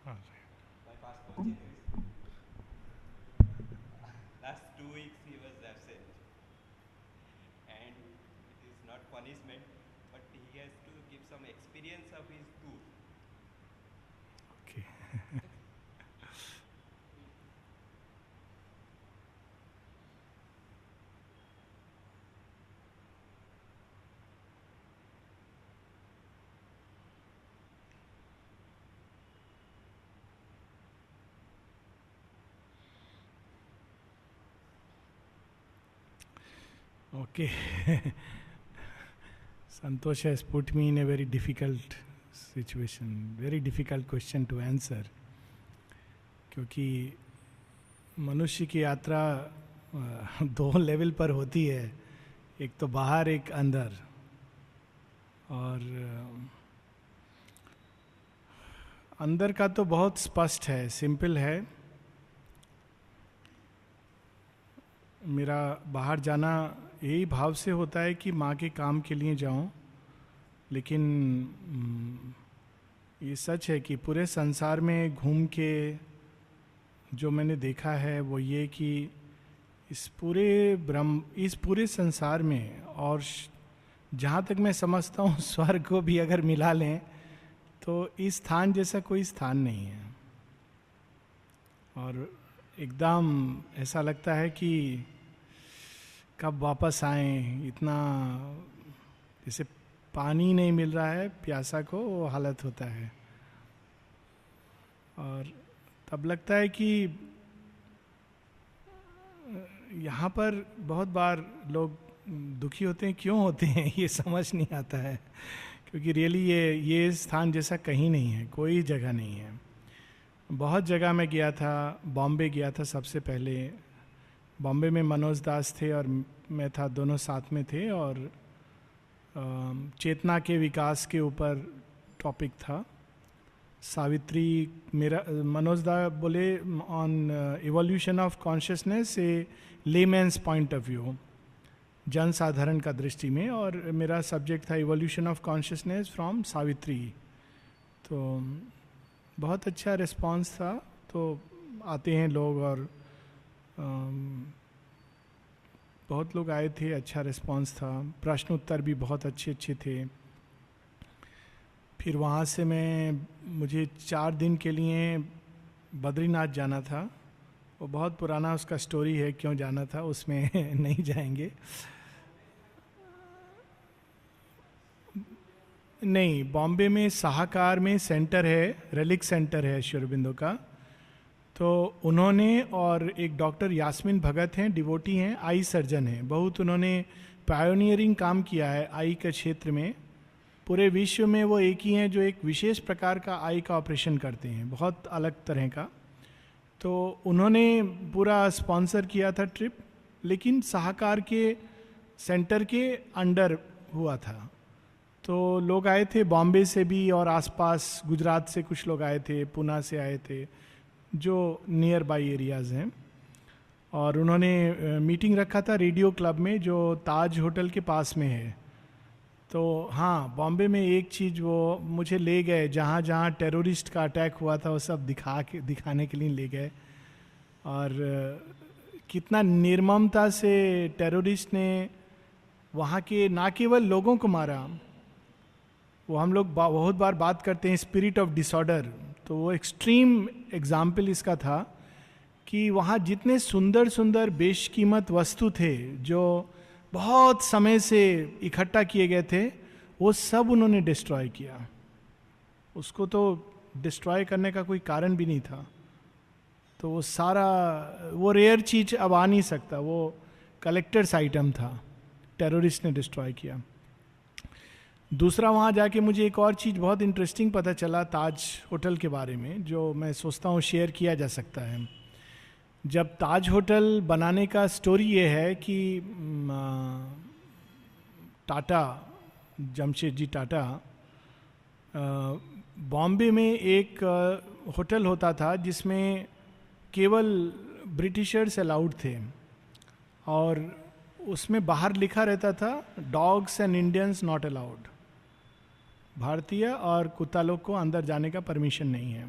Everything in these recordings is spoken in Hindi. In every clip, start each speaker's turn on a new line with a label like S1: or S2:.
S1: My passport changed. Last 2 weeks he was absent, and it is not punishment, but he has to give some experience of his tour.
S2: Okay. Okay. Santosh has put me in a very difficult situation, very difficult question to answer. क्योंकि मनुष्य की यात्रा दो लेवल पर होती है, एक तो बाहर एक अंदर. और अंदर का तो बहुत स्पष्ट है, सिंपल है. मेरा बाहर जाना यही भाव से होता है कि माँ के काम के लिए जाऊं. लेकिन ये सच है कि पूरे संसार में घूम के जो मैंने देखा है वो ये कि इस पूरे संसार में, और जहाँ तक मैं समझता हूँ स्वर्ग को भी अगर मिला लें तो इस स्थान जैसा कोई स्थान नहीं है. और एकदम ऐसा लगता है कि कब वापस आए. इतना जैसे पानी नहीं मिल रहा है प्यासा को, वो हालत होता है. और तब लगता है कि यहाँ पर बहुत बार लोग दुखी होते हैं. क्यों होते हैं ये समझ नहीं आता है, क्योंकि रियली ये स्थान जैसा कहीं नहीं है, कोई जगह नहीं है. बहुत जगह मैं गया था. बॉम्बे गया था सबसे पहले. बॉम्बे में मनोज दास थे और मैं था, दोनों साथ में थे. और चेतना के विकास के ऊपर टॉपिक था. सावित्री, मेरा मनोज दा बोले on evolution of consciousness A layman's point of view, जन साधारण का दृष्टि में. और मेरा सब्जेक्ट था evolution of consciousness from Savitri. तो बहुत अच्छा रिस्पांस था. तो आते हैं लोग, और बहुत लोग आए थे, अच्छा रिस्पांस था. प्रश्न उत्तर भी बहुत अच्छे अच्छे थे. फिर वहाँ से मुझे 4 दिन के लिए बद्रीनाथ जाना था. वो बहुत पुराना उसका स्टोरी है क्यों जाना था, उसमें नहीं जाएंगे. नहीं, बॉम्बे में सहाकार में सेंटर है, रेलिक सेंटर है श्री अरबिंदो का. तो उन्होंने, और एक डॉक्टर यास्मीन भगत हैं, डिवोटी हैं, आई सर्जन हैं. बहुत उन्होंने पायोनियरिंग काम किया है आई के क्षेत्र में. पूरे विश्व में वो एक ही हैं जो एक विशेष प्रकार का आई का ऑपरेशन करते हैं, बहुत अलग तरह का. तो उन्होंने पूरा स्पॉन्सर किया था ट्रिप, लेकिन सहाकार के सेंटर के अंडर हुआ था. तो लोग आए थे बॉम्बे से भी, और आसपास गुजरात से कुछ लोग आए थे, पुणे से आए थे, जो नियर बाई एरियाज हैं. और उन्होंने मीटिंग रखा था रेडियो क्लब में, जो ताज होटल के पास में है. तो हाँ, बॉम्बे में एक चीज़ वो मुझे ले गए, जहाँ जहाँ टेररिस्ट का अटैक हुआ था वो सब दिखाने के लिए ले गए. और कितना निर्ममता से टेररिस्ट ने वहाँ के ना केवल लोगों को मारा, वो हम लोग बहुत बार बात करते हैं स्पिरिट ऑफ डिसऑर्डर. तो वो एक्सट्रीम एग्जाम्पल इसका था कि वहाँ जितने सुंदर सुंदर बेशकीमत वस्तु थे जो बहुत समय से इकट्ठा किए गए थे, वो सब उन्होंने डिस्ट्रॉय किया. उसको तो डिस्ट्रॉय करने का कोई कारण भी नहीं था. तो वो सारा, वो रेयर चीज अब आ नहीं सकता, वो कलेक्टर्स आइटम था, टेररिस्ट ने डिस्ट्रॉय किया. दूसरा, वहाँ जाके मुझे एक और चीज़ बहुत इंटरेस्टिंग पता चला ताज होटल के बारे में, जो मैं सोचता हूँ शेयर किया जा सकता है. जब ताज होटल बनाने का स्टोरी ये है कि टाटा, जमशेदजी टाटा, बॉम्बे में एक होटल होता था जिसमें केवल ब्रिटिशर्स अलाउड थे. और उसमें बाहर लिखा रहता था dogs and Indians not allowed. भारतीय और कुत्ता लोग को अंदर जाने का परमिशन नहीं है.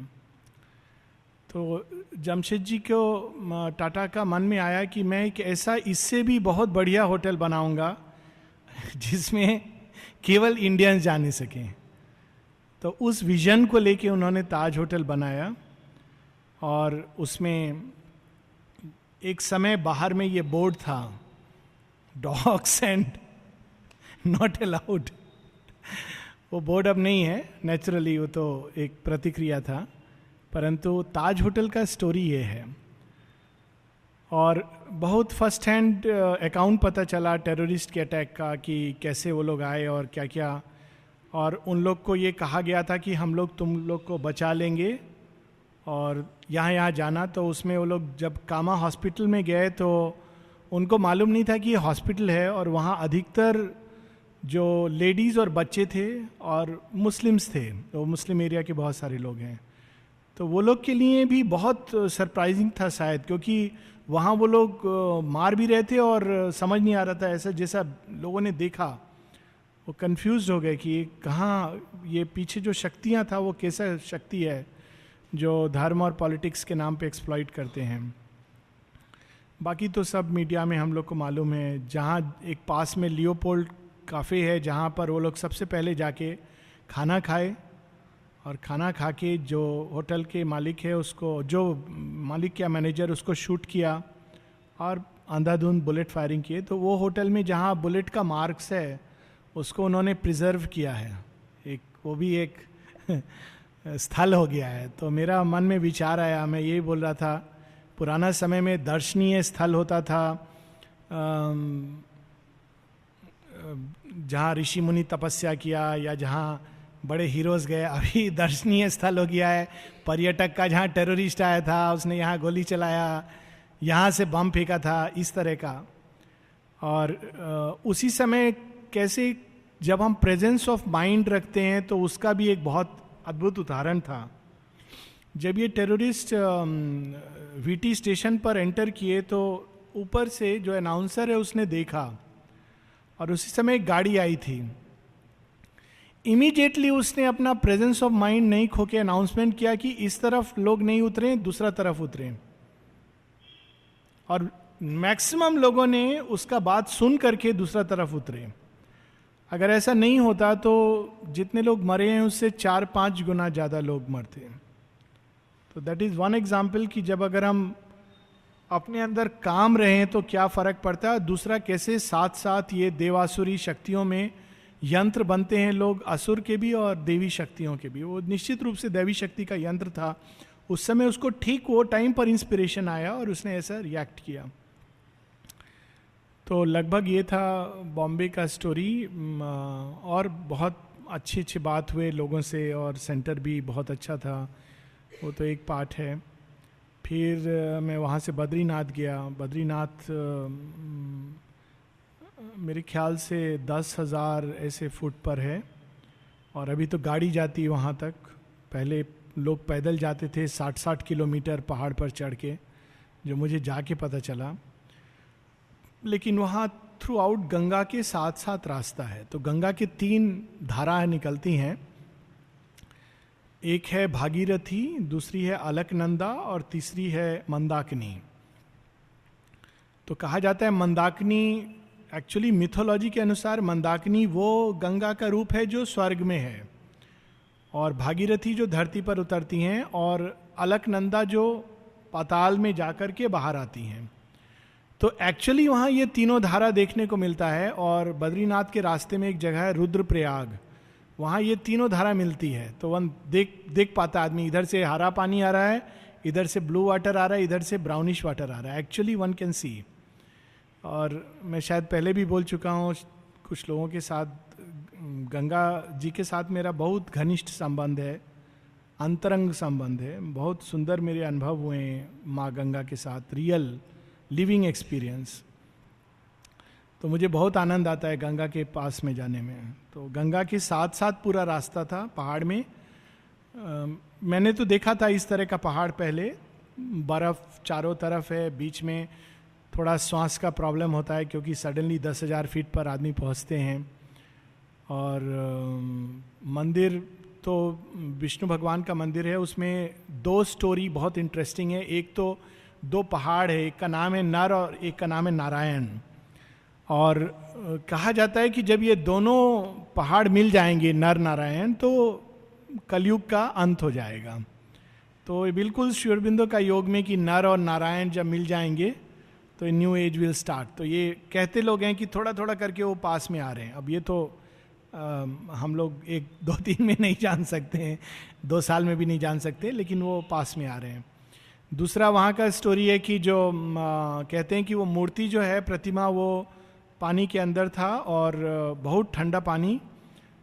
S2: तो जमशेद जी को टाटा का मन में आया कि मैं एक ऐसा इससे भी बहुत बढ़िया होटल बनाऊंगा जिसमें केवल इंडियंस जा नहीं सकें। तो उस विजन को लेके उन्होंने ताज होटल बनाया, और उसमें एक समय बाहर में ये बोर्ड था, डॉग्स एंड नॉट अलाउड। वो बोर्ड अब नहीं है, नेचुरली वो तो एक प्रतिक्रिया था, परंतु ताज होटल का स्टोरी ये है। और बहुत फर्स्ट हैंड अकाउंट पता चला टेररिस्ट के अटैक का, कि कैसे वो लोग आए और क्या क्या, और उन लोग को ये कहा गया था कि हम लोग तुम लोग को बचा लेंगे और यहाँ यहाँ जाना। तो उसमें वो लोग जब कामा हॉस्पिटल में गए तो उनको मालूम नहीं था कि ये हॉस्पिटल है, और वहाँ अधिकतर जो लेडीज़ और बच्चे थे और मुस्लिम्स थे, तो मुस्लिम एरिया के बहुत सारे लोग हैं। तो वो लोग के लिए भी बहुत सरप्राइजिंग था शायद, क्योंकि वहाँ वो लोग मार भी रहे थे और समझ नहीं आ रहा था, ऐसा जैसा लोगों ने देखा वो कंफ्यूज हो गए कि कहाँ ये पीछे जो शक्तियाँ था वो कैसा शक्ति है जो धर्म और पॉलिटिक्स के नाम पे एक्सप्लॉइट करते हैं। बाकी तो सब मीडिया में हम लोग को मालूम है। जहाँ एक पास में लियोपोल्ड काफ़े है, जहाँ पर वो लोग सबसे पहले जाके खाना खाए, और खाना खा के जो होटल के मालिक है उसको, जो मालिक या मैनेजर, उसको शूट किया और अंधाधुंध बुलेट फायरिंग किए। तो वो होटल में जहाँ बुलेट का मार्क्स है उसको उन्होंने प्रिजर्व किया है, एक वो भी एक स्थल हो गया है। तो मेरा मन में विचार आया, मैं यही बोल रहा था, पुराना समय में दर्शनीय स्थल होता था जहाँ ऋषि मुनि तपस्या किया या जहाँ बड़े हीरोज गए। अभी दर्शनीय स्थल हो गया है पर्यटक का, जहाँ टेररिस्ट आया था, उसने यहाँ गोली चलाया, यहाँ से बम फेंका था, इस तरह का। और उसी समय कैसे जब हम प्रेजेंस ऑफ माइंड रखते हैं तो उसका भी एक बहुत अद्भुत उदाहरण था। जब ये टेररिस्ट वीटी स्टेशन पर एंटर किए तो ऊपर से जो अनाउंसर है उसने देखा, और उसी समय एक गाड़ी आई थी। इमीडिएटली उसने अपना प्रेजेंस ऑफ माइंड नहीं खो के अनाउंसमेंट किया कि इस तरफ लोग नहीं उतरे, दूसरा तरफ उतरे। और मैक्सिमम लोगों ने उसका बात सुन करके दूसरा तरफ उतरे। अगर ऐसा नहीं होता तो जितने लोग मरे हैं उससे 4-5 गुना ज़्यादा लोग मरते। तो दैट इज़ वन एग्जाम्पल कि जब अगर हम अपने अंदर काम रहें तो क्या फ़र्क पड़ता है। दूसरा, कैसे साथ साथ ये देवासुरी शक्तियों में यंत्र बनते हैं लोग, असुर के भी और देवी शक्तियों के भी। वो निश्चित रूप से देवी शक्ति का यंत्र था उस समय, उसको ठीक वो टाइम पर इंस्पिरेशन आया और उसने ऐसा रिएक्ट किया। तो लगभग ये था बॉम्बे का स्टोरी। और बहुत अच्छे बात हुए लोगों से, और सेंटर भी बहुत अच्छा था, वो तो एक पार्ट है। फिर मैं वहाँ से बद्रीनाथ गया। बद्रीनाथ मेरे ख्याल से 10,000 ऐसे फुट पर है, और अभी तो गाड़ी जाती है वहाँ तक। पहले लोग पैदल जाते थे 60-60 किलोमीटर पहाड़ पर चढ़ के, जो मुझे जाके पता चला। लेकिन वहाँ थ्रू आउट गंगा के साथ साथ रास्ता है। तो गंगा के 3 धाराएं निकलती हैं, एक है भागीरथी, दूसरी है अलकनंदा और तीसरी है मंदाकिनी। तो कहा जाता है मंदाकिनी, एक्चुअली मिथोलॉजी के अनुसार मंदाकिनी वो गंगा का रूप है जो स्वर्ग में है, और भागीरथी जो धरती पर उतरती हैं, और अलकनंदा जो पाताल में जाकर के बाहर आती हैं। तो एक्चुअली वहाँ ये तीनों धारा देखने को मिलता है। और बद्रीनाथ के रास्ते में एक जगह है रुद्रप्रयाग, वहाँ ये तीनों धारा मिलती है। तो वन देख पाता आदमी, इधर से हरा पानी आ रहा है, इधर से ब्लू वाटर आ रहा है, इधर से ब्राउनिश वाटर आ रहा है। Actually one can see. और मैं शायद पहले भी बोल चुका हूँ कुछ लोगों के साथ, गंगा जी के साथ मेरा बहुत घनिष्ठ संबंध है, अंतरंग संबंध है। बहुत सुंदर मेरे अनुभव हुए हैं माँ गंगा के साथ, रियल लिविंग एक्सपीरियंस। तो मुझे बहुत आनंद आता है गंगा के पास में जाने में। तो गंगा के साथ साथ पूरा रास्ता था पहाड़ में। मैंने तो देखा था इस तरह का पहाड़ पहले, बर्फ़ चारों तरफ है, बीच में थोड़ा श्वास का प्रॉब्लम होता है क्योंकि सडनली 10,000 फीट पर आदमी पहुंचते हैं। और मंदिर तो विष्णु भगवान का मंदिर है, उसमें दो स्टोरी बहुत इंटरेस्टिंग है। एक तो दो पहाड़ है, एक का नाम है नर और एक का नाम है नारायण। और कहा जाता है कि जब ये दोनों पहाड़ मिल जाएंगे नर नारायण, तो कलयुग का अंत हो जाएगा। तो ये बिल्कुल श्री अरबिंदो का योग में कि नर और नारायण जब मिल जाएंगे तो न्यू एज विल स्टार्ट। तो ये कहते लोग हैं कि थोड़ा थोड़ा करके वो पास में आ रहे हैं। अब ये तो हम लोग 1-2-3 में नहीं जान सकते हैं, 2 साल में भी नहीं जान सकते, लेकिन वो पास में आ रहे हैं। दूसरा वहाँ का स्टोरी है कि जो कहते हैं कि वो मूर्ति जो है, प्रतिमा, वो पानी के अंदर था और बहुत ठंडा पानी।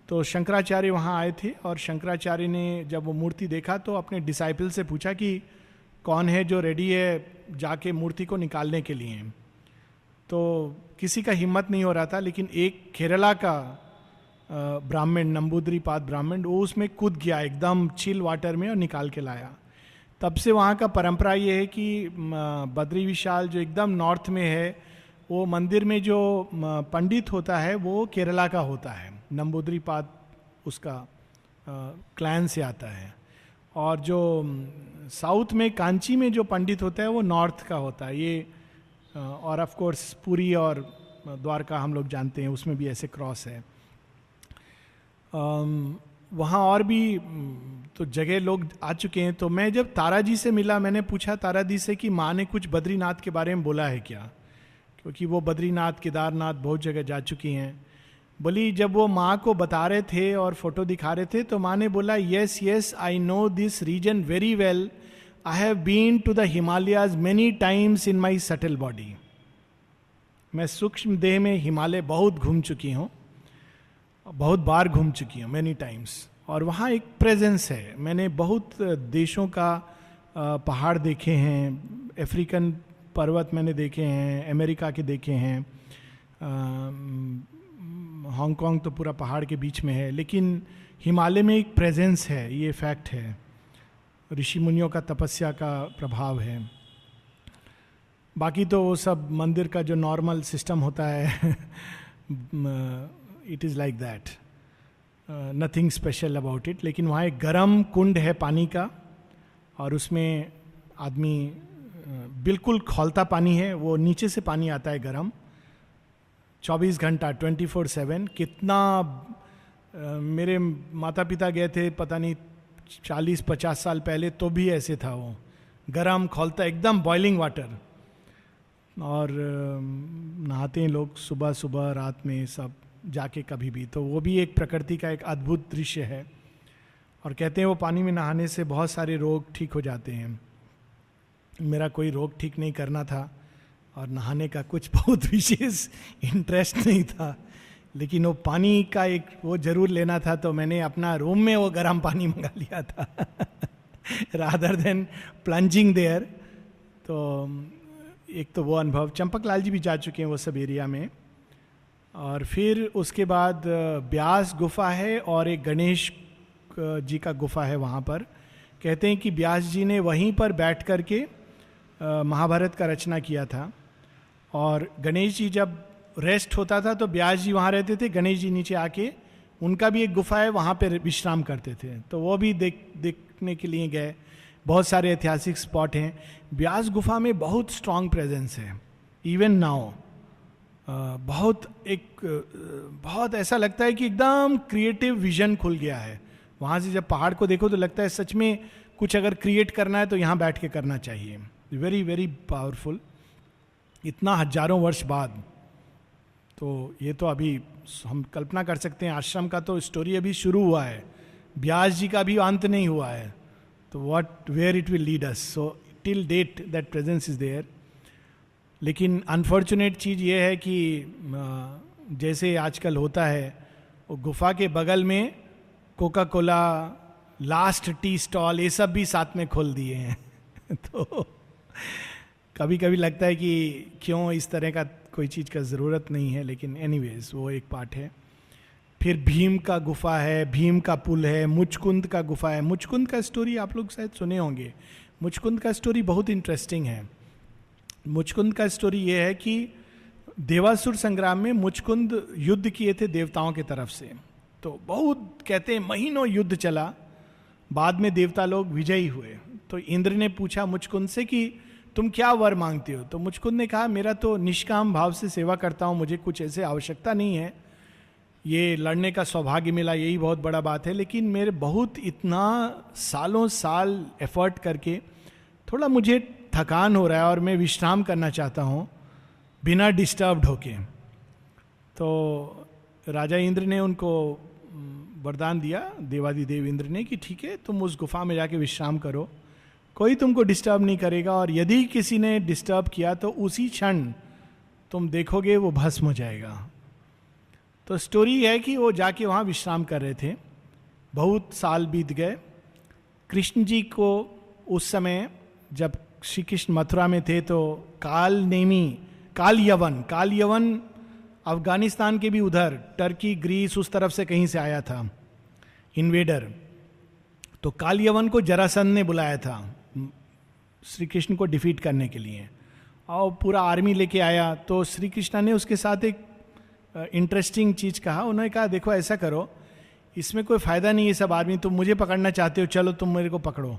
S2: तो शंकराचार्य वहाँ आए थे और शंकराचार्य ने जब वो मूर्ति देखा तो अपने डिसाइपल से पूछा कि कौन है जो रेडी है जाके मूर्ति को निकालने के लिए। तो किसी का हिम्मत नहीं हो रहा था, लेकिन एक केरला का ब्राह्मण, नंबूद्रीपाद ब्राह्मण, वो उसमें कूद गया एकदम चिल वाटर में और निकाल के लाया। तब से वहाँ का परंपरा ये है कि बद्री विशाल जो एकदम नॉर्थ में है, वो मंदिर में जो पंडित होता है वो केरला का होता है, नंबूद्रीपाद उसका क्लैन से आता है। और जो साउथ में कांची में जो पंडित होता है वो नॉर्थ का होता है। ये और ऑफ कोर्स पुरी और द्वारका हम लोग जानते हैं, उसमें भी ऐसे क्रॉस है। वहाँ और भी तो जगह लोग आ चुके हैं। तो मैं जब तारा जी से मिला, मैंने पूछा तारा जी से कि माँ ने कुछ बद्रीनाथ के बारे में बोला है क्या, क्योंकि वो बद्रीनाथ, केदारनाथ बहुत जगह जा चुकी हैं। बोली जब वो माँ को बता रहे थे और फोटो दिखा रहे थे तो माँ ने बोला yes yes I know this region very well, I have been to the Himalayas many times in my subtle body. मैं सूक्ष्म देह में हिमालय बहुत घूम चुकी हूँ, बहुत बार घूम चुकी हूँ, मेनी टाइम्स। और वहाँ एक प्रेजेंस है। मैंने बहुत देशों का पहाड़ देखे हैं, अफ्रीकन पर्वत मैंने देखे हैं, अमेरिका के देखे हैं, हांगकांग तो पूरा पहाड़ के बीच में है, लेकिन हिमालय में एक प्रेजेंस है, ये फैक्ट है। ऋषि मुनियों का तपस्या का प्रभाव है। बाकी तो वो सब मंदिर का जो नॉर्मल सिस्टम होता है it is like that, nothing special about it. लेकिन वहाँ एक गर्म कुंड है पानी का और उसमें आदमी बिल्कुल खौलता पानी है, वो नीचे से पानी आता है गर्म, 24 घंटा 24/7। कितना मेरे माता पिता गए थे पता नहीं 40-50 साल पहले, तो भी ऐसे था, वो गर्म खौलता एकदम बॉइलिंग वाटर। और नहाते हैं लोग सुबह सुबह, रात में, सब जाके कभी भी। तो वो भी एक प्रकृति का एक अद्भुत दृश्य है। और कहते हैं वो पानी में नहाने से बहुत सारे रोग ठीक हो जाते हैं। मेरा कोई रोग ठीक नहीं करना था और नहाने का कुछ बहुत विशेष इंटरेस्ट नहीं था, लेकिन वो पानी का एक वो जरूर लेना था। तो मैंने अपना रूम में वो गर्म पानी मंगा लिया था रादर देन प्लंजिंग देयर। तो एक तो वो अनुभव, चंपक लाल जी भी जा चुके हैं वो सब एरिया में। और फिर उसके बाद ब्यास गुफा है और एक गणेश जी का गुफा है वहाँ पर। कहते हैं कि व्यास जी ने वहीं पर बैठ करके महाभारत का रचना किया था। और गणेश जी जब रेस्ट होता था तो व्यास जी वहाँ रहते थे, गणेश जी नीचे आके, उनका भी एक गुफा है वहाँ पे विश्राम करते थे। तो वो भी देखने के लिए गए। बहुत सारे ऐतिहासिक स्पॉट हैं। व्यास गुफा में बहुत स्ट्रांग प्रेजेंस है इवन नाउ। बहुत ऐसा लगता है कि एकदम क्रिएटिव विजन खुल गया है वहाँ से। जब पहाड़ को देखो तो लगता है सच में कुछ अगर क्रिएट करना है तो यहाँ बैठ के करना चाहिए। वेरी वेरी पावरफुल, इतना हजारों वर्ष बाद। तो ये तो अभी हम कल्पना कर सकते हैं, आश्रम का तो स्टोरी अभी शुरू हुआ है, व्यास जी का भी अंत नहीं हुआ है। तो what where it will lead us, so till date that presence is there. लेकिन अनफॉर्चुनेट चीज़ ये है कि जैसे आजकल होता है, वो गुफा के बगल में Coca Cola, last tea stall, ये सब भी साथ में खोल दिए हैं तो कभी कभी लगता है कि क्यों इस तरह का कोई चीज़ का ज़रूरत नहीं है, लेकिन एनीवेज वो एक पार्ट है। फिर भीम का गुफा है, भीम का पुल है, मुचकुंद का गुफा है। मुचकुंद का स्टोरी आप लोग शायद सुने होंगे। मुचकुंद का स्टोरी बहुत इंटरेस्टिंग है। मुचकुंद का स्टोरी ये है कि देवासुर संग्राम में मुचकुंद युद्ध किए थे देवताओं की तरफ से। तो बहुत कहते हैं महीनों युद्ध चला, बाद में देवता लोग विजयी हुए। तो इंद्र ने पूछा मुचकुंद से कि तुम क्या वर मांगते हो? तो मुचकुंद ने कहा मेरा तो निष्काम भाव से सेवा करता हूँ, मुझे कुछ ऐसे आवश्यकता नहीं है, ये लड़ने का सौभाग्य मिला यही बहुत बड़ा बात है, लेकिन मेरे बहुत इतना सालों साल एफर्ट करके थोड़ा मुझे थकान हो रहा है और मैं विश्राम करना चाहता हूँ बिना डिस्टर्ब्ड होके। तो राजा इंद्र ने उनको वरदान दिया, देवादिदेव इंद्र ने, कि ठीक है तुम उस गुफा में जाके विश्राम करो, कोई तुमको डिस्टर्ब नहीं करेगा, और यदि किसी ने डिस्टर्ब किया तो उसी क्षण तुम देखोगे वो भस्म हो जाएगा। तो स्टोरी है कि वो जाके वहाँ विश्राम कर रहे थे। बहुत साल बीत गए। कृष्ण जी को उस समय जब श्री कृष्ण मथुरा में थे तो काल यवन अफगानिस्तान के भी उधर, टर्की ग्रीस उस तरफ से कहीं से आया था इन्वेडर। तो काल यवन को जरासंध ने बुलाया था श्री कृष्ण को डिफीट करने के लिए, और पूरा आर्मी लेके आया। तो श्री कृष्ण ने उसके साथ एक इंटरेस्टिंग चीज कहा। उन्होंने कहा देखो ऐसा करो, इसमें कोई फायदा नहीं है, सब आदमी, तुम मुझे पकड़ना चाहते हो, चलो तुम मेरे को पकड़ो।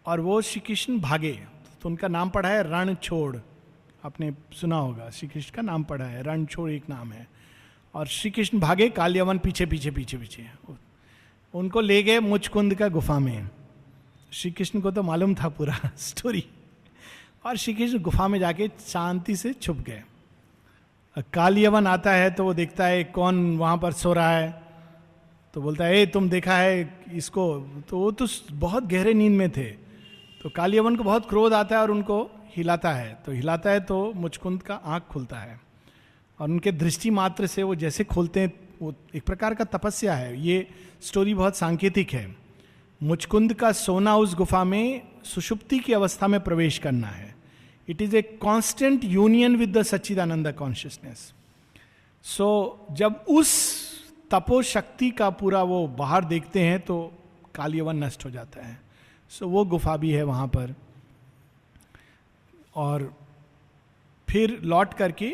S2: और वो श्री कृष्ण भागे। तो उनका नाम पड़ा है रणछोड़, आपने सुना होगा, श्री कृष्ण का नाम पड़ा है, रणछोड़ एक नाम है। और श्री कृष्ण भागे, काल यवन पीछे पीछे पीछे पीछे उनको ले गए मुचकुंद का गुफा में। श्री कृष्ण को तो मालूम था पूरा स्टोरी, और श्री कृष्ण गुफा में जाके शांति से छुप गए। काल यवन आता है तो वो देखता है कौन वहां पर सो रहा है, तो बोलता है ए तुम देखा है इसको? तो वो तो बहुत गहरे नींद में थे। तो काल यवन को बहुत क्रोध आता है और उनको हिलाता है तो मुचकुंद का आंख खुलता है, और उनके दृष्टि मात्र से वो जैसे खोलते हैं, वो एक प्रकार का तपस्या है। ये स्टोरी बहुत सांकेतिक है। मुचकुंद का सोना उस गुफा में सुषुप्ति की अवस्था में प्रवेश करना है। It is a constant union with the Sachchidananda consciousness. So जब उस तपो शक्ति का पूरा वो बाहर देखते हैं तो काल यवन नष्ट हो जाता है। सो वो गुफा भी है वहां पर। और फिर लौट करके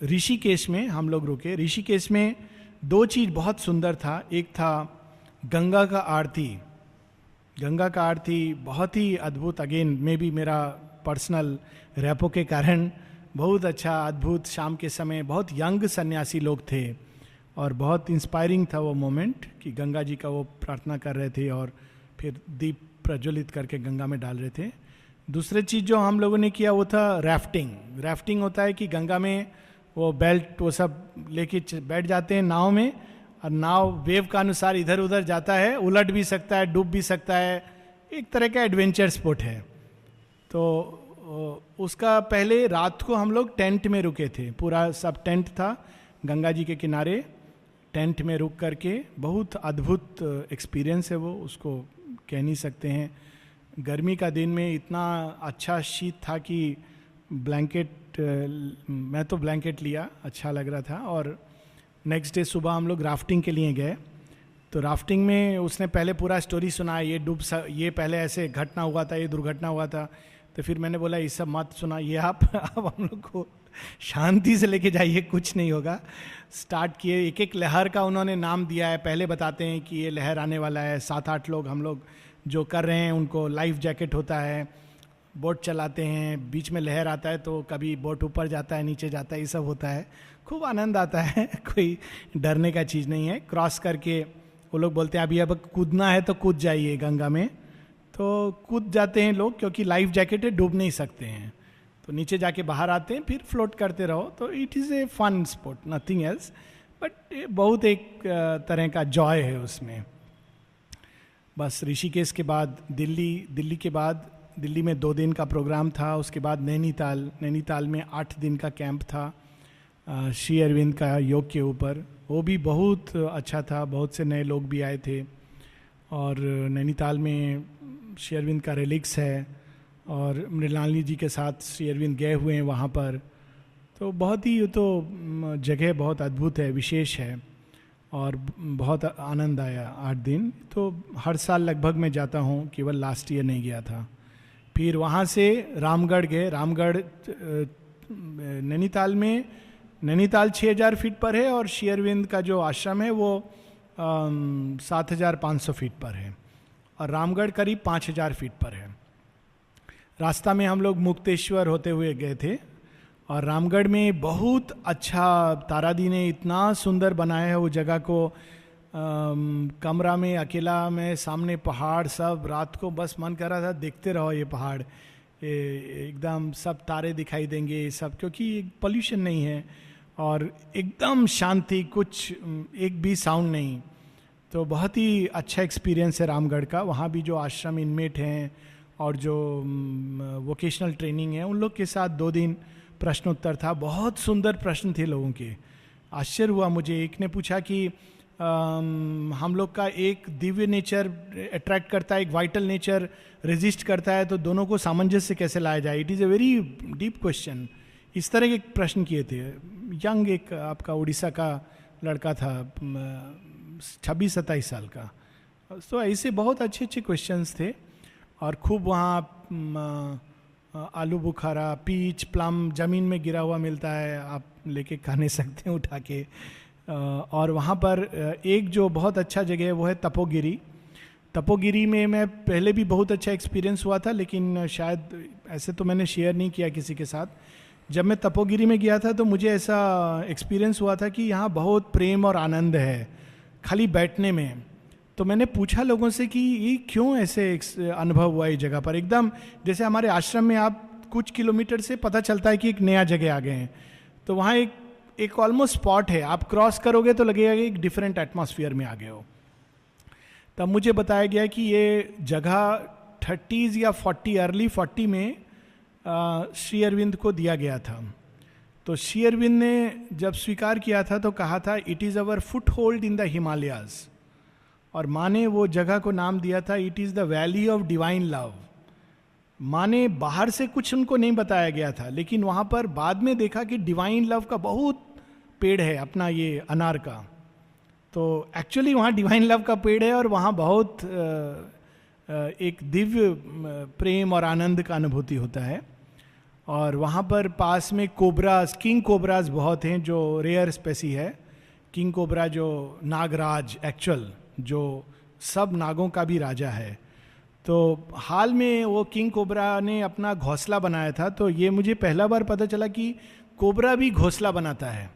S2: ऋषिकेश में हम लोग रुके। ऋषिकेश में दो चीज बहुत सुंदर था। एक था गंगा का आरती। गंगा का आरती बहुत ही अद्भुत, अगेन मे बी मेरा पर्सनल रैपो के कारण बहुत अच्छा अद्भुत। शाम के समय बहुत यंग सन्यासी लोग थे और बहुत इंस्पायरिंग था वो मोमेंट कि गंगा जी का वो प्रार्थना कर रहे थे और फिर दीप प्रज्वलित करके गंगा में डाल रहे थे। दूसरी चीज जो हम लोगों ने किया वो था राफ्टिंग। राफ्टिंग होता है कि गंगा में वो बेल्ट वो सब लेके बैठ जाते हैं नाव में, और नाव वेव का अनुसार इधर उधर जाता है, उलट भी सकता है, डूब भी सकता है, एक तरह का एडवेंचर स्पोर्ट है। तो उसका पहले रात को हम लोग टेंट में रुके थे, पूरा सब टेंट था गंगा जी के किनारे, टेंट में रुक करके बहुत अद्भुत एक्सपीरियंस है वो, उसको कह नहीं सकते हैं। गर्मी का दिन में इतना अच्छा शीत था कि ब्लैंकेट, मैं तो ब्लैंकेट लिया, अच्छा लग रहा था। और नेक्स्ट डे सुबह हम लोग राफ्टिंग के लिए गए। तो राफ्टिंग में उसने पहले पूरा स्टोरी सुना, ये पहले ऐसे घटना हुआ था, ये दुर्घटना हुआ था। तो फिर मैंने बोला ये सब मत सुना, ये आप हम लोग को शांति से लेके जाइए, कुछ नहीं होगा। स्टार्ट किए, एक एक लहर का उन्होंने नाम दिया है, पहले बताते हैं कि ये लहर आने वाला है। 7-8 लोग हम लोग जो कर रहे हैं उनको लाइफ जैकेट होता है, बोट चलाते हैं, बीच में लहर आता है तो कभी बोट ऊपर जाता है नीचे जाता है, ये सब होता है, खूब आनंद आता है कोई डरने का चीज़ नहीं है। क्रॉस करके वो लोग बोलते हैं अभी अब कूदना है तो कूद जाइए गंगा में, तो कूद जाते हैं लोग क्योंकि लाइफ जैकेट है, डूब नहीं सकते हैं। तो नीचे जाके बाहर आते हैं, फिर फ्लोट करते रहो। तो it is a fun sport, nothing else, but बहुत एक तरह का जॉय है उसमें। बस ऋषिकेश के बाद दिल्ली के बाद दिल्ली में 2 दिन का प्रोग्राम था। उसके बाद नैनीताल में 8 दिन का कैंप था श्री अरविंद का योग के ऊपर, वो भी बहुत अच्छा था, बहुत से नए लोग भी आए थे। और नैनीताल में श्री अरविंद का रिलिक्स है और मृणालिनी जी के साथ श्री अरविंद गए हुए हैं वहाँ पर। तो बहुत ही तो जगह बहुत अद्भुत है, विशेष है, और बहुत आनंद आया 8 दिन। तो हर साल लगभग मैं जाता हूँ, केवल लास्ट ईयर नहीं गया था। फिर वहाँ से रामगढ़ गए। रामगढ़ नैनीताल 6000 फीट पर है और श्री अरविंद का जो आश्रम है वो 7500 फीट पर है। और रामगढ़ करीब 5000 फीट पर है। रास्ता में हम लोग मुक्तेश्वर होते हुए गए थे, और रामगढ़ में बहुत अच्छा तारादी ने इतना सुंदर बनाया है वो जगह को। कमरा में अकेला में, सामने पहाड़, सब रात को बस मन कर रहा था देखते रहो ये पहाड़, एकदम सब तारे दिखाई देंगे ये सब, क्योंकि पोल्यूशन नहीं है और एकदम शांति, कुछ एक भी साउंड नहीं। तो बहुत ही अच्छा एक्सपीरियंस है रामगढ़ का। वहाँ भी जो आश्रम इनमेट हैं और जो वोकेशनल ट्रेनिंग है, उन लोग के साथ 2 दिन प्रश्नोत्तर था। बहुत सुंदर प्रश्न थे लोगों के, आश्चर्य हुआ मुझे। एक ने पूछा कि हम लोग का एक दिव्य नेचर अट्रैक्ट करता है, एक वाइटल नेचर रेजिस्ट करता है, तो दोनों को सामंजस्य कैसे लाया जाए। It is a very deep question. इस तरह के प्रश्न किए थे। यंग एक आपका उड़ीसा का लड़का था, 26-27 साल का। तो ऐसे बहुत अच्छे अच्छे क्वेश्चंस थे। और खूब वहाँ आलू बुखारा, पीच, प्लम जमीन में गिरा हुआ मिलता है, आप लेके खा नहीं सकते हैं उठा के। और वहाँ पर एक जो बहुत अच्छा जगह है वो है तपोगिरी। तपोगिरी में मैं पहले भी बहुत अच्छा एक्सपीरियंस हुआ था, लेकिन शायद ऐसे तो मैंने शेयर नहीं किया किसी के साथ। जब मैं तपोगिरी में गया था तो मुझे ऐसा एक्सपीरियंस हुआ था कि यहाँ बहुत प्रेम और आनंद है खाली बैठने में। तो मैंने पूछा लोगों से कि ये क्यों ऐसे अनुभव हुआ इस जगह पर। एकदम जैसे हमारे आश्रम में आप कुछ किलोमीटर से पता चलता है कि एक नया जगह आ गए हैं, तो वहाँ एक ऑलमोस्ट स्पॉट है, आप क्रॉस करोगे तो लगेगा कि एक डिफरेंट एटमॉस्फेयर में आ गए हो। तब मुझे बताया गया कि ये जगह 30s या 40 अर्ली 40 में श्री अरविंद को दिया गया था। तो श्री अरविंद ने जब स्वीकार किया था तो कहा था it is our foot hold in the Himalayas, और माँ ने वो जगह को नाम दिया था it is the valley of divine love. माँ ने बाहर से कुछ उनको नहीं बताया गया था, लेकिन वहाँ पर बाद में देखा कि डिवाइन लव का बहुत पेड़ है अपना, ये अनार का। तो एक्चुअली वहाँ डिवाइन लव का पेड़ है और वहाँ बहुत एक दिव्य प्रेम और आनंद का अनुभूति होता है। और वहाँ पर पास में कोबराज, किंग कोबराज बहुत हैं, जो रेयर स्पेसी है। किंग कोबरा जो नागराज एक्चुअल, जो सब नागों का भी राजा है। तो हाल में वो किंग कोबरा ने अपना घोंसला बनाया था। तो ये मुझे पहला बार पता चला कि कोबरा भी घोंसला बनाता है,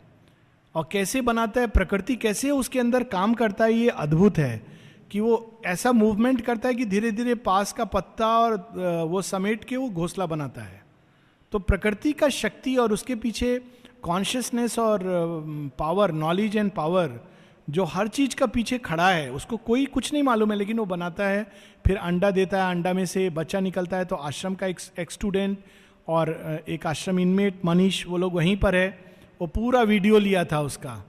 S2: और कैसे बनाता है, प्रकृति कैसे उसके अंदर काम करता है, ये अद्भुत है कि वो ऐसा मूवमेंट करता है कि धीरे धीरे पास का पत्ता और वो समेट के वो घोंसला बनाता है। तो प्रकृति का शक्ति और उसके पीछे कॉन्शियसनेस और पावर, नॉलेज एंड पावर, जो हर चीज का पीछे खड़ा है, उसको कोई कुछ नहीं मालूम है, लेकिन वो बनाता है। फिर अंडा देता है, अंडा में से बच्चा निकलता है। तो आश्रम का एक स्टूडेंट और एक आश्रम इनमेट मनीष, वो लोग वहीं पर है, वो पूरा वीडियो लिया था उसका,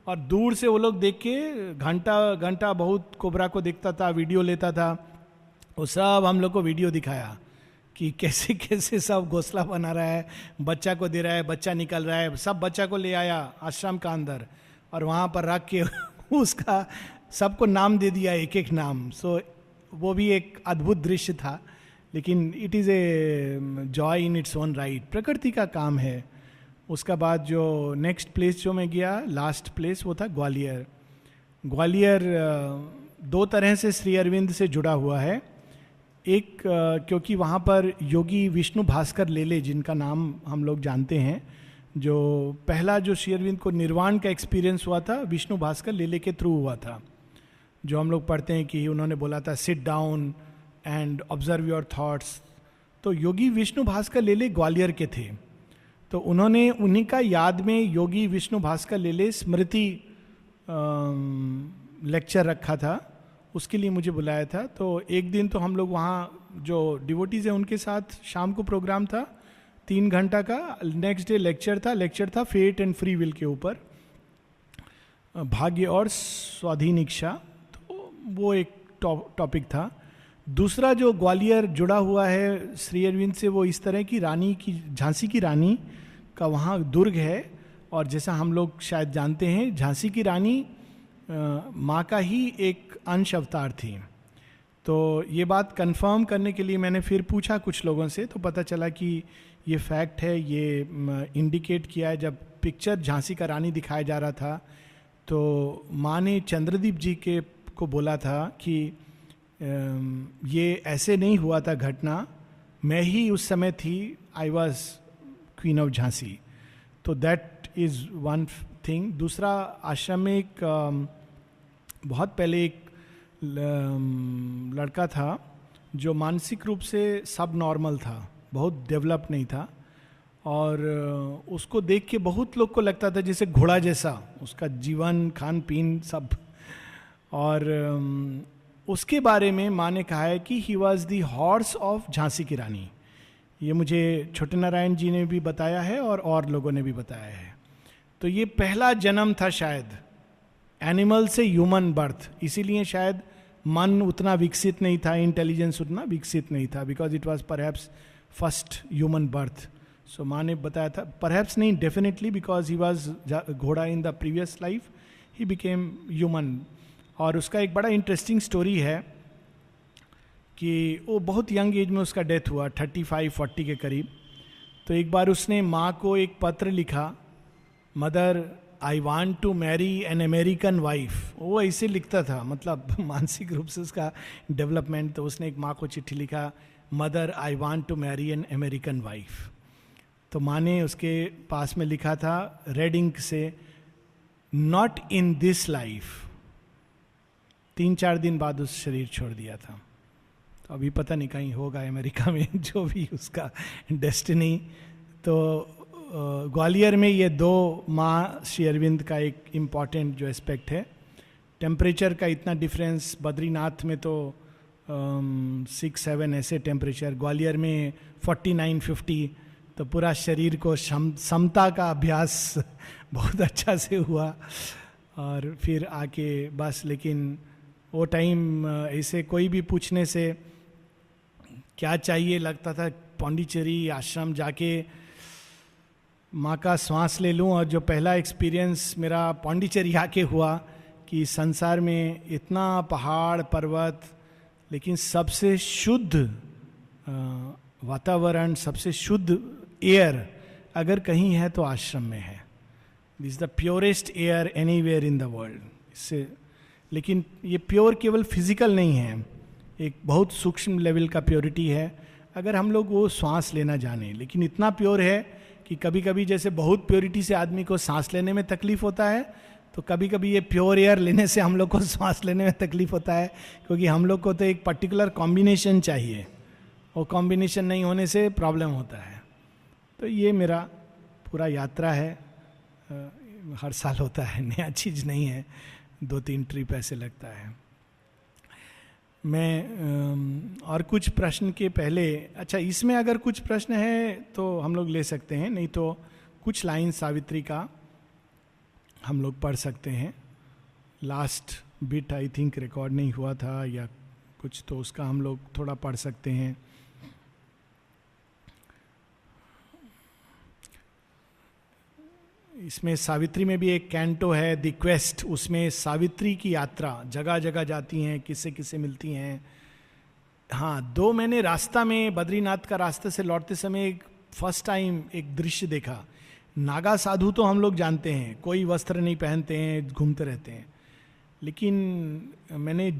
S2: और दूर से वो लोग देख के घंटा घंटा बहुत कोबरा को देखता था, वीडियो लेता था। वो सब हम लोग को वीडियो दिखाया कि कैसे कैसे सब घोंसला बना रहा है, बच्चा को दे रहा है, बच्चा निकल रहा है। सब बच्चा को ले आया आश्रम का अंदर और वहाँ पर रख के उसका सबको नाम दे दिया, एक एक नाम। सो वो भी एक अद्भुत दृश्य था। लेकिन it is a joy in its own right, प्रकृति का काम है। उसका बाद जो नेक्स्ट प्लेस जो मैं गया, लास्ट प्लेस, वो था ग्वालियर। ग्वालियर 2 तरह से श्री अरविंद से जुड़ा हुआ है। एक क्योंकि वहाँ पर योगी विष्णु भास्कर लेले, जिनका नाम हम लोग जानते हैं, जो पहला जो श्री अरविंद को निर्वाण का एक्सपीरियंस हुआ था विष्णु भास्कर लेले के थ्रू हुआ था। जो हम लोग पढ़ते हैं कि उन्होंने बोला था sit down and observe your thoughts. तो योगी विष्णु भास्कर लेले ग्वालियर के थे। तो उन्होंने उन्हीं का याद में योगी विष्णु भास्कर लेले स्मृति लेक्चर रखा था, उसके लिए मुझे बुलाया था। तो एक दिन तो हम लोग वहाँ जो डिवोटीज हैं उनके साथ शाम को प्रोग्राम था 3 घंटा का। नेक्स्ट डे लेक्चर था फेट एंड फ्री विल के ऊपर, भाग्य और स्वाधीन इच्छा। तो वो एक टॉपिक था। दूसरा जो ग्वालियर जुड़ा हुआ है श्री अरविंद से, वो इस तरह की रानी की, झांसी की रानी का वहाँ दुर्ग है। और जैसा हम लोग शायद जानते हैं, झांसी की रानी माँ का ही एक अंश अवतार थी। तो ये बात कंफर्म करने के लिए मैंने फिर पूछा कुछ लोगों से, तो पता चला कि ये फैक्ट है। ये इंडिकेट किया है, जब पिक्चर झांसी का रानी दिखाया जा रहा था तो माँ ने चंद्रदीप जी के को बोला था कि ये ऐसे नहीं हुआ था घटना, मैं ही उस समय थी, I was queen of Jhansi. तो दैट इज वन थिंग. दूसरा, आश्रम में एक बहुत पहले एक लड़का था जो मानसिक रूप से सब नॉर्मल था, बहुत डेवलप नहीं था, और उसको देख के बहुत लोग को लगता था जैसे घोड़ा जैसा, उसका जीवन खान पीन सब. और उसके बारे में माँ ने कहा है कि he was the horse of Jhansi की रानी. ये मुझे छोटे नारायण जी ने भी बताया है और लोगों ने भी बताया है. तो ये पहला जन्म था शायद एनिमल से ह्यूमन बर्थ, इसीलिए शायद मन उतना विकसित नहीं था, इंटेलिजेंस उतना विकसित नहीं था, because it was perhaps first human birth. So माँ ने बताया था, परहैप्स नहीं, डेफिनेटली, बिकॉज ही वॉज घोड़ा in the previous life, he became human. और उसका एक बड़ा इंटरेस्टिंग स्टोरी है कि वो बहुत यंग एज में उसका डेथ हुआ, 35-40 के करीब. तो एक बार उसने माँ को एक पत्र लिखा, mother I want to marry an American wife. वो ऐसे लिखता था, मतलब मानसिक रूप से उसका डेवलपमेंट. तो उसने एक माँ को चिट्ठी लिखा, mother I want to marry an American wife. तो माँ ने उसके पास में लिखा था रेड इंक से, नॉट इन दिस लाइफ. 3-4 दिन बाद उस शरीर छोड़ दिया था. तो अभी पता नहीं कहीं होगा अमेरिका में जो भी उसका डेस्टिनी. तो ग्वालियर में ये 2 माँ श्री अरविंद का एक इम्पॉर्टेंट जो एस्पेक्ट है. टेम्परेचर का इतना डिफरेंस, बद्रीनाथ में तो 6-7 ऐसे टेम्परेचर, ग्वालियर में 49-50. तो पूरा शरीर को समता का अभ्यास बहुत अच्छा से हुआ. और फिर आके बस, लेकिन वो टाइम ऐसे कोई भी पूछने से क्या चाहिए लगता था, पौंडीचेरी आश्रम जाके माँ का श्वास ले लूँ. और जो पहला एक्सपीरियंस मेरा पौंडीचेरी आके हुआ कि संसार में इतना पहाड़ पर्वत, लेकिन सबसे शुद्ध वातावरण, सबसे शुद्ध एयर अगर कहीं है तो आश्रम में है. This is the purest air anywhere in the world. इससे, लेकिन ये प्योर केवल फिजिकल नहीं है, एक बहुत सूक्ष्म लेवल का प्योरिटी है अगर हम लोग वो सांस लेना जाने. लेकिन इतना प्योर है कि कभी कभी जैसे बहुत प्योरिटी से आदमी को सांस लेने में तकलीफ होता है, तो कभी कभी ये प्योर एयर लेने से हम लोग को सांस लेने में तकलीफ होता है, क्योंकि हम लोग को तो एक पर्टिकुलर कॉम्बिनेशन चाहिए, वो कॉम्बिनेशन नहीं होने से प्रॉब्लम होता है. तो ये मेरा पूरा यात्रा है, हर साल होता है, नया चीज़ नहीं है, 2-3 ट्रिप ऐसे लगता है. मैं और कुछ प्रश्न के पहले, अच्छा इसमें अगर कुछ प्रश्न है तो हम लोग ले सकते हैं, नहीं तो कुछ लाइन सावित्री का हम लोग पढ़ सकते हैं. Last bit I think record नहीं हुआ था या कुछ, तो उसका हम लोग थोड़ा पढ़ सकते हैं. इसमें सावित्री में भी एक कैंटो है, द क्वेस्ट. उसमें सावित्री की यात्रा, जगह जगह जाती हैं, किससे किससे मिलती हैं. हाँ, 2 मैंने रास्ता में, बद्रीनाथ का रास्ते से लौटते समय एक फर्स्ट टाइम एक दृश्य देखा. नागा साधु तो हम लोग जानते हैं, कोई वस्त्र नहीं पहनते हैं, घूमते रहते हैं. लेकिन मैंने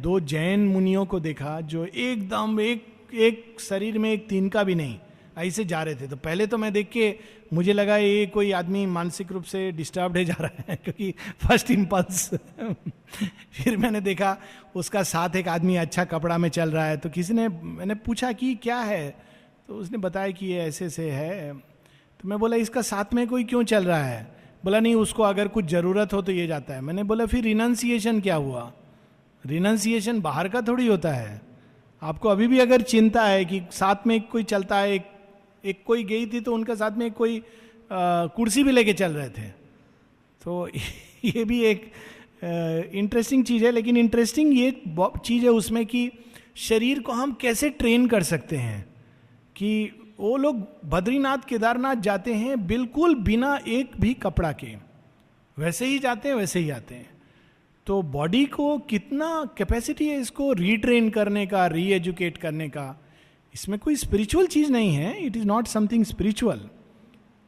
S2: 2 जैन मुनियों को देखा जो एकदम एक शरीर में एक तिनका भी नहीं, ऐसे जा रहे थे. तो पहले तो मैं देख के मुझे लगा ये कोई आदमी मानसिक रूप से डिस्टर्ब्ड है जा रहा है, क्योंकि फर्स्ट इम्पल्स. फिर मैंने देखा उसका साथ एक आदमी अच्छा कपड़ा में चल रहा है, तो किसी ने, मैंने पूछा कि क्या है, तो उसने बताया कि ये ऐसे से है. तो मैं बोला इसका साथ में कोई क्यों चल रहा है? बोला नहीं, उसको अगर कुछ ज़रूरत हो तो ये जाता है. मैंने बोला फिर रिनंसिएशन क्या हुआ? रिनंसिएशन बाहर का थोड़ी होता है. आपको अभी भी अगर चिंता है कि साथ में कोई चलता है, एक कोई गई थी तो उनका साथ में कोई कुर्सी भी लेके चल रहे थे. तो ये भी एक इंटरेस्टिंग चीज़ है. लेकिन इंटरेस्टिंग ये चीज़ है उसमें कि शरीर को हम कैसे ट्रेन कर सकते हैं. कि वो लोग बद्रीनाथ केदारनाथ जाते हैं बिल्कुल बिना एक भी कपड़ा के, वैसे ही जाते हैं, वैसे ही आते हैं. तो बॉडी को कितना कैपेसिटी है इसको रीट्रेन करने का, री एजुकेट करने का. इसमें कोई स्पिरिचुअल चीज नहीं है, it is not something spiritual.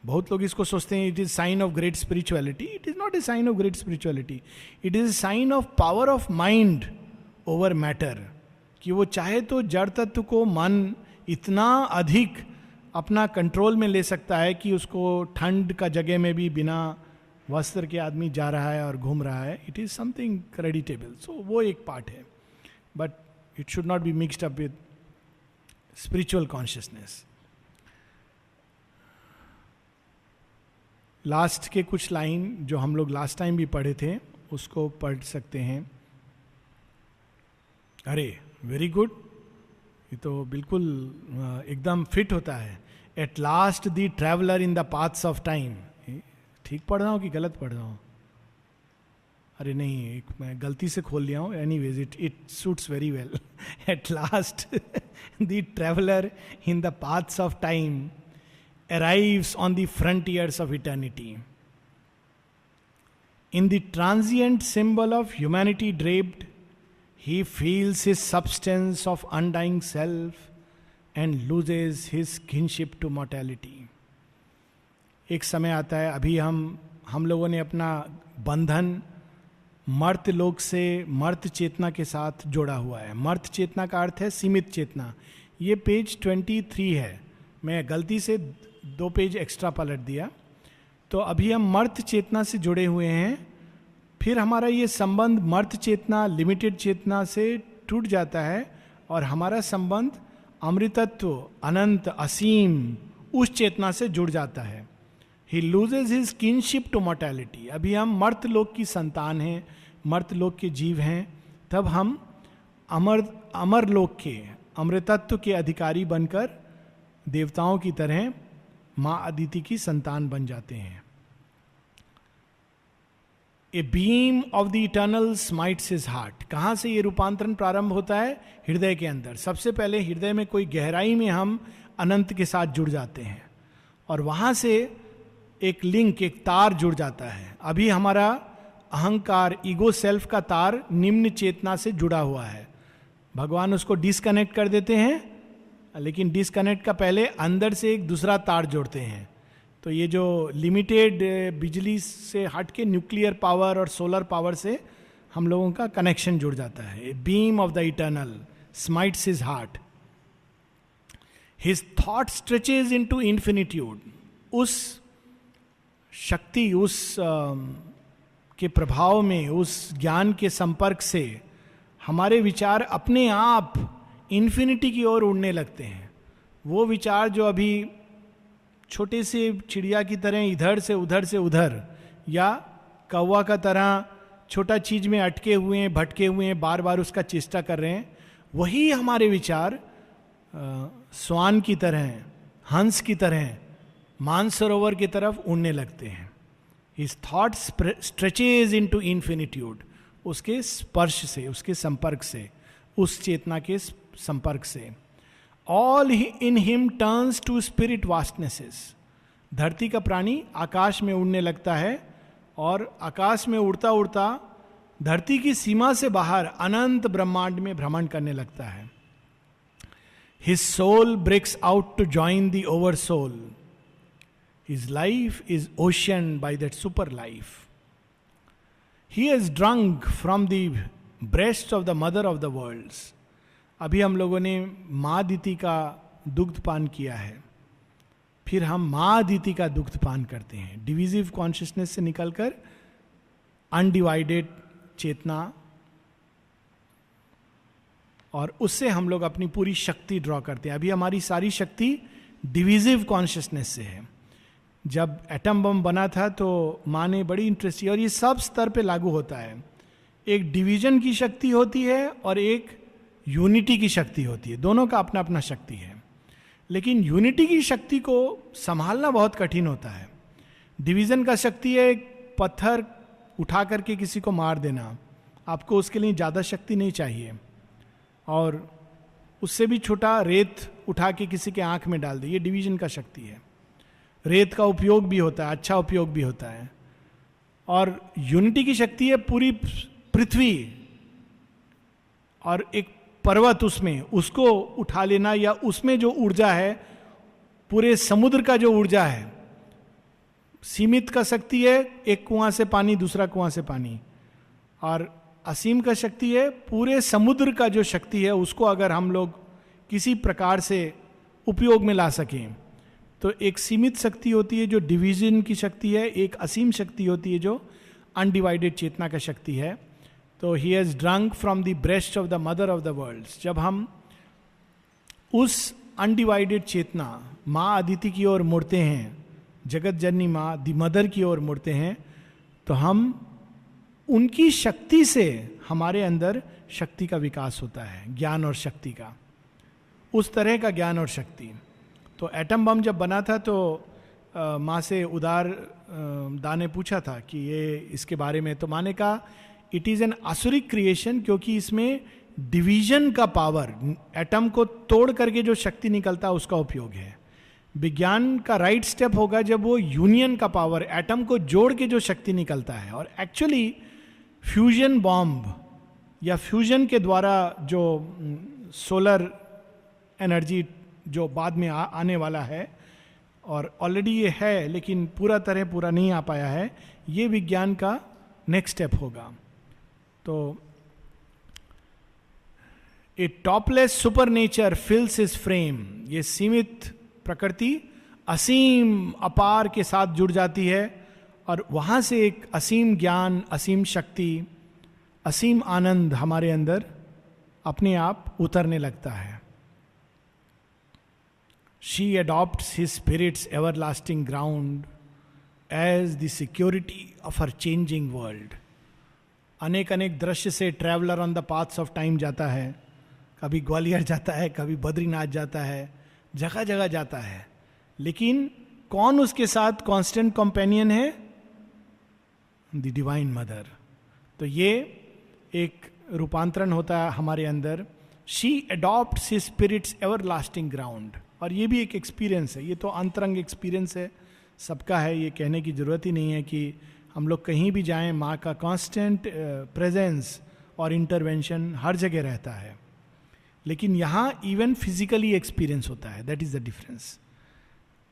S2: बहुत लोग इसको सोचते हैं it is sign of great spirituality. It is not a sign of great spirituality, it is a sign of power of mind over matter. कि वो चाहे तो जड़ तत्व को मन इतना अधिक अपना कंट्रोल में ले सकता है कि उसको ठंड का जगह में भी बिना वस्त्र के आदमी जा रहा है और घूम रहा है. It is something creditable. So वो एक पार्ट है, but it should not be mixed up with spiritual consciousness. Last के कुछ लाइन जो हम लोग लास्ट टाइम भी पढ़े थे उसको पढ़ सकते हैं. अरे वेरी गुड, ये तो बिल्कुल एकदम फिट होता है. At last the traveller in the paths of time. ठीक पढ़ रहा हूँ कि गलत पढ़ रहा हूँ? अरे नहीं, एक मैं गलती से खोल लिया हूँ. Anyways it suits very well. At last the traveller in the paths of time arrives on the frontiers of eternity. In the transient symbol of humanity draped, he feels his substance of undying self and loses his kinship to mortality. एक समय आता है, अभी हम लोगों ने अपना बंधन मर्त लोक से मर्त चेतना के साथ जोड़ा हुआ है. मर्त चेतना का अर्थ है सीमित चेतना. ये पेज 23 है, मैं गलती से 2 पेज एक्स्ट्रा पलट दिया. तो अभी हम मर्त चेतना से जुड़े हुए हैं. फिर हमारा ये संबंध मर्त चेतना, लिमिटेड चेतना से टूट जाता है और हमारा संबंध अमृतत्व, अनंत, असीम उस चेतना से जुड़ जाता है. He loses his kinship to mortality. अभी हम मर्त लोक की संतान हैं, मर्त लोक के जीव हैं. तब हम अमर लोक के, अमृतत्व के अधिकारी बनकर देवताओं की तरह मां अदिति की संतान बन जाते हैं. A beam of the eternal smites his heart. कहां से ये रूपांतरण प्रारंभ होता है? हृदय के अंदर. सबसे पहले हृदय में कोई गहराई में हम अनंत के साथ जुड़ जाते हैं और वहां से एक लिंक, एक तार जुड़ जाता है. अभी हमारा अहंकार, ईगो सेल्फ का तार निम्न चेतना से जुड़ा हुआ है. भगवान उसको डिस्कनेक्ट कर देते हैं, लेकिन डिस्कनेक्ट का पहले अंदर से एक दूसरा तार जोड़ते हैं. तो ये जो लिमिटेड बिजली से हट के न्यूक्लियर पावर और सोलर पावर से हम लोगों का कनेक्शन जुड़ जाता है. Beam of the eternal smites his heart. His thought stretches into infinitude. उस शक्ति, उस के प्रभाव में, उस ज्ञान के संपर्क से हमारे विचार अपने आप इन्फिनिटी की ओर उड़ने लगते हैं. वो विचार जो अभी छोटे से चिड़िया की तरह इधर से उधर या कौवा का तरह छोटा चीज में अटके हुए हैं, भटके हुए हैं, बार बार उसका चेष्टा कर रहे हैं, वही हमारे विचार स्वान की तरह, हंस की तरह मानसरोवर की तरफ उड़ने लगते हैं. His thought stretches into infinitude. उसके स्पर्श से, उसके संपर्क से, उस चेतना के संपर्क से. All in him turns to spirit vastnesses. धरती का प्राणी आकाश में उड़ने लगता है और आकाश में उड़ता उड़ता धरती की सीमा से बाहर अनंत ब्रह्मांड में भ्रमण करने लगता है. His soul breaks out to join the oversoul. His life is ocean by that super life. He has drunk from the breast of the mother of the worlds. अभी हम लोगों ने माँ अदिति का दुग्ध पान किया है, फिर हम माँ अदिति का दुग्ध पान करते हैं. डिविजिव कॉन्शियसनेस से निकलकर अनडिवाइडेड चेतना, और उससे हम लोग अपनी पूरी शक्ति ड्रॉ करते हैं. अभी हमारी सारी शक्ति डिविजिव कॉन्शियसनेस से है. जब एटम बम बना था तो माँ ने बड़ी इंटरेस्ट की, और ये सब स्तर पे लागू होता है. एक डिवीजन की शक्ति होती है और एक यूनिटी की शक्ति होती है. दोनों का अपना अपना शक्ति है, लेकिन यूनिटी की शक्ति को संभालना बहुत कठिन होता है. डिवीजन का शक्ति है एक पत्थर उठा करके किसी को मार देना. आपको उसके लिए ज़्यादा शक्ति नहीं चाहिए, और उससे भी छोटा रेत उठा के किसी के आंख में डाल दे, ये डिवीजन का शक्ति है. रेत का उपयोग भी होता है, अच्छा उपयोग भी होता है. और यूनिटी की शक्ति है पूरी पृथ्वी और एक पर्वत, उसमें उसको उठा लेना, या उसमें जो ऊर्जा है, पूरे समुद्र का जो ऊर्जा है. सीमित का शक्ति है एक कुआं से पानी, दूसरा कुआं से पानी, और असीम का शक्ति है, पूरे समुद्र का जो शक्ति है उसको अगर हम लोग किसी प्रकार से उपयोग में ला सकें, तो एक सीमित शक्ति होती है जो डिवीजन की शक्ति है, एक असीम शक्ति होती है जो अनडिवाइडेड चेतना का शक्ति है. तो ही has drunk from the breast of the mother of the world. जब हम उस अनडिवाइडेड चेतना माँ अदिति की ओर मुड़ते हैं, जगत जननी माँ दी मदर की ओर मुड़ते हैं, तो हम उनकी शक्ति से हमारे अंदर शक्ति का विकास होता है, ज्ञान और शक्ति का, उस तरह का ज्ञान और शक्ति. तो एटम बम जब बना था तो माँ से उदार दा ने पूछा था कि ये इसके बारे में, तो माँ ने कहा इट इज़ एन आसुरिक क्रिएशन, क्योंकि इसमें डिवीजन का पावर, एटम को तोड़ करके जो शक्ति निकलता है उसका उपयोग है. विज्ञान का राइट स्टेप होगा जब वो यूनियन का पावर, एटम को जोड़ के जो शक्ति निकलता है. और एक्चुअली फ्यूजन बॉम्ब या फ्यूजन के द्वारा जो सोलर एनर्जी जो बाद में आने वाला है, और ऑलरेडी ये है लेकिन पूरा नहीं आ पाया है, ये विज्ञान का नेक्स्ट स्टेप होगा. तो a topless super nature fills his frame. ये सीमित प्रकृति असीम अपार के साथ जुड़ जाती है और वहां से एक असीम ज्ञान, असीम शक्ति, असीम आनंद हमारे अंदर अपने आप उतरने लगता है. She adopts his spirit's everlasting ground as the security of her changing world. अनेक अनेक दृश्य से traveller on the paths of time जाता है, कभी ग्वालियर जाता है, कभी बद्रीनाथ जाता है, जगह जगह जाता है, लेकिन कौन उसके साथ कांस्टेंट कंपेनियन है? The divine mother. तो ये एक रूपांतरण होता है हमारे अंदर. She adopts his spirit's everlasting ground. और ये भी एक एक्सपीरियंस है, ये तो अंतरंग एक्सपीरियंस है, सबका है, ये कहने की जरूरत ही नहीं है कि हम लोग कहीं भी जाएं, माँ का कांस्टेंट प्रेजेंस और इंटरवेंशन हर जगह रहता है. लेकिन यहाँ इवन फिजिकली एक्सपीरियंस होता है, दैट इज द डिफरेंस.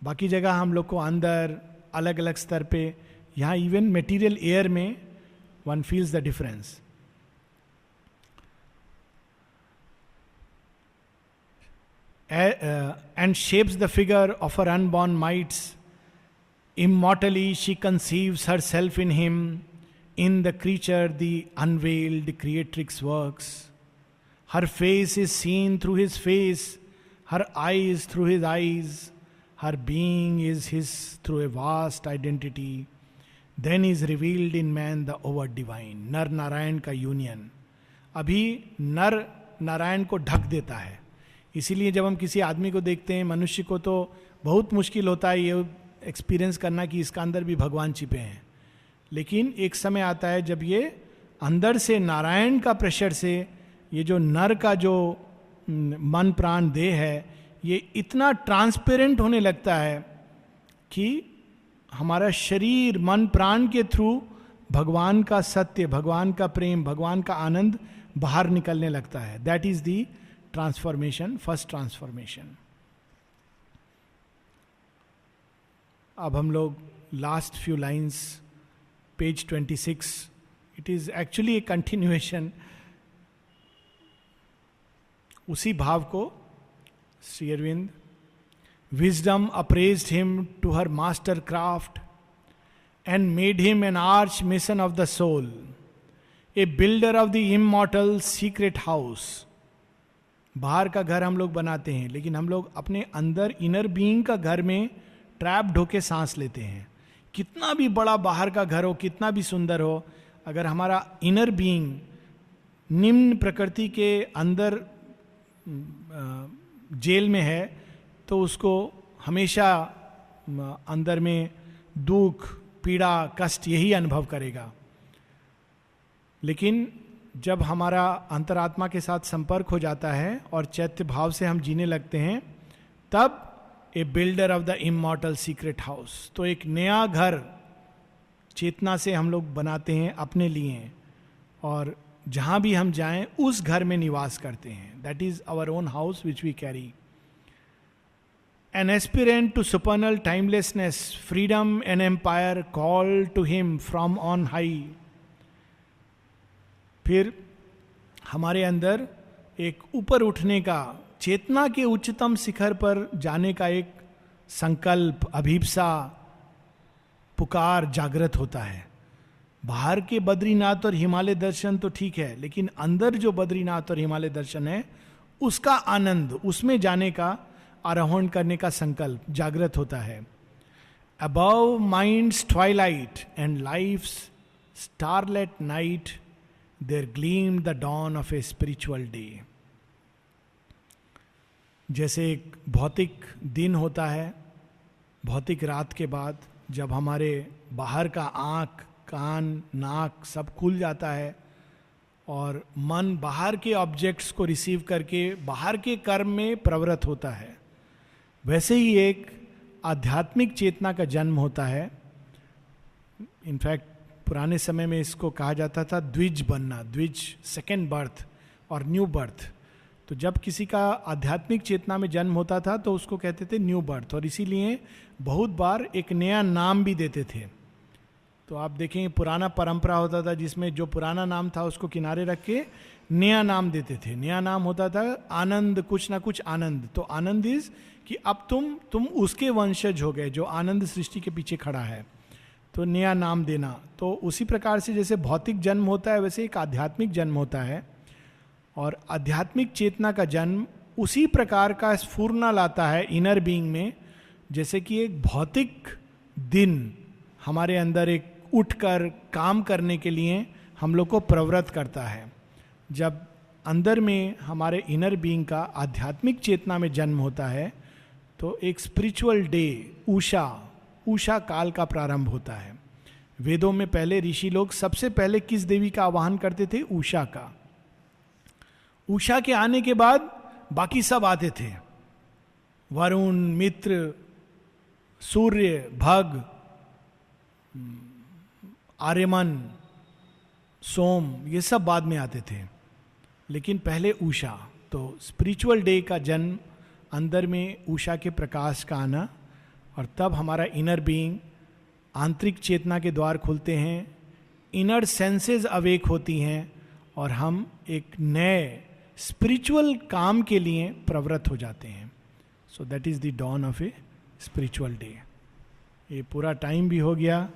S2: बाकी जगह हम लोग को अंदर अलग अलग स्तर पे, यहाँ इवन मटेरियल एयर में one feels the difference. And shapes the figure of her unborn mites. Immortally she conceives herself in him. In the creature the unveiled creatrix works. Her face is seen through his face, her eyes through his eyes, her being is his through a vast identity. Then is revealed in man the over divine. नर नारायण का यूनियन अभी नर नारायण को ढक देता है. इसीलिए जब हम किसी आदमी को देखते हैं, मनुष्य को, तो बहुत मुश्किल होता है ये एक्सपीरियंस करना कि इसका अंदर भी भगवान छिपे हैं. लेकिन एक समय आता है जब ये अंदर से नारायण का प्रेशर से ये जो नर का जो मन प्राण देह है, ये इतना ट्रांसपेरेंट होने लगता है कि हमारा शरीर मन प्राण के थ्रू भगवान का सत्य, भगवान का प्रेम, भगवान का आनंद बाहर निकलने लगता है. That is the transformation, first transformation. अब हम लोग last few lines, page 26, it is actually a continuation. उसी भाव को Shri Aurobindo, wisdom upraised him to her master craft and made him an archmason of the soul, a builder of the immortal secret house. बाहर का घर हम लोग बनाते हैं, लेकिन हम लोग अपने अंदर इनर बीइंग का घर में ट्रैप्ड होके सांस लेते हैं. कितना भी बड़ा बाहर का घर हो, कितना भी सुंदर हो, अगर हमारा इनर बीइंग निम्न प्रकृति के अंदर जेल में है, तो उसको हमेशा अंदर में दुख, पीड़ा, कष्ट यही अनुभव करेगा. लेकिन जब हमारा अंतरात्मा के साथ संपर्क हो जाता है और चैत्य भाव से हम जीने लगते हैं, तब a builder of the immortal secret house, तो एक नया घर चेतना से हम लोग बनाते हैं अपने लिए, और जहां भी हम जाएं उस घर में निवास करते हैं. That is our own house which we carry. An aspirant to supernal timelessness, freedom, an empire, call to him from on high. फिर हमारे अंदर एक ऊपर उठने का, चेतना के उच्चतम शिखर पर जाने का एक संकल्प, अभिप्सा, पुकार जागृत होता है. बाहर के बद्रीनाथ और हिमालय दर्शन तो ठीक है, लेकिन अंदर जो बद्रीनाथ और हिमालय दर्शन है उसका आनंद, उसमें जाने का, आरोहण करने का संकल्प जागृत होता है. Above mind's twilight and life's starlit night there gleam the dawn of a spiritual day. जैसे एक भौतिक दिन होता है, भौतिक रात के बाद जब हमारे बाहर का आँख, कान, नाक सब खुल जाता है और मन बाहर के ऑब्जेक्ट्स को रिसीव करके बाहर के कर्म में प्रवृत्त होता है, वैसे ही एक आध्यात्मिक चेतना का जन्म होता है. इनफैक्ट पुराने समय में इसको कहा जाता था द्विज बनना, द्विज, सेकेंड बर्थ और न्यू बर्थ. तो जब किसी का आध्यात्मिक चेतना में जन्म होता था तो उसको कहते थे न्यू बर्थ, और इसीलिए बहुत बार एक नया नाम भी देते थे. तो आप देखेंगे पुराना परंपरा होता था जिसमें जो पुराना नाम था उसको किनारे रख के नया नाम देते थे. नया नाम होता था आनंद, कुछ ना कुछ आनंद. तो आनंद इज कि अब तुम उसके वंशज हो गए जो आनंद सृष्टि के पीछे खड़ा है, तो नया नाम देना. तो उसी प्रकार से जैसे भौतिक जन्म होता है वैसे एक आध्यात्मिक जन्म होता है, और आध्यात्मिक चेतना का जन्म उसी प्रकार का स्फूर्णा लाता है इनर बीइंग में, जैसे कि एक भौतिक दिन हमारे अंदर एक उठकर काम करने के लिए हम लोग को प्रवृत्त करता है. जब अंदर में हमारे इनर बीइंग का आध्यात्मिक चेतना में जन्म होता है तो एक स्पिरिचुअल डे, उषा काल का प्रारंभ होता है. वेदों में पहले ऋषि लोग सबसे पहले किस देवी का आवाहन करते थे? उषा का. उषा के आने के बाद बाकी सब आते थे, वरुण, मित्र, सूर्य, भग, आर्यमन, सोम, ये सब बाद में आते थे, लेकिन पहले उषा. तो स्पिरिचुअल डे का जन्म, अंदर में उषा के प्रकाश का आना, और तब हमारा इनर बीइंग, आंतरिक चेतना के द्वार खुलते हैं, इनर सेंसेस अवेक होती हैं और हम एक नए स्पिरिचुअल काम के लिए प्रवृत्त हो जाते हैं. So that is the dawn of a spiritual day. ये पूरा टाइम भी हो गया,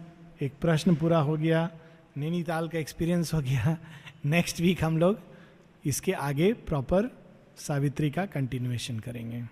S2: एक प्रश्न पूरा हो गया, नैनीताल का एक्सपीरियंस हो गया. नेक्स्ट वीक हम लोग इसके आगे प्रॉपर सावित्री का कंटिन्यूएशन करेंगे.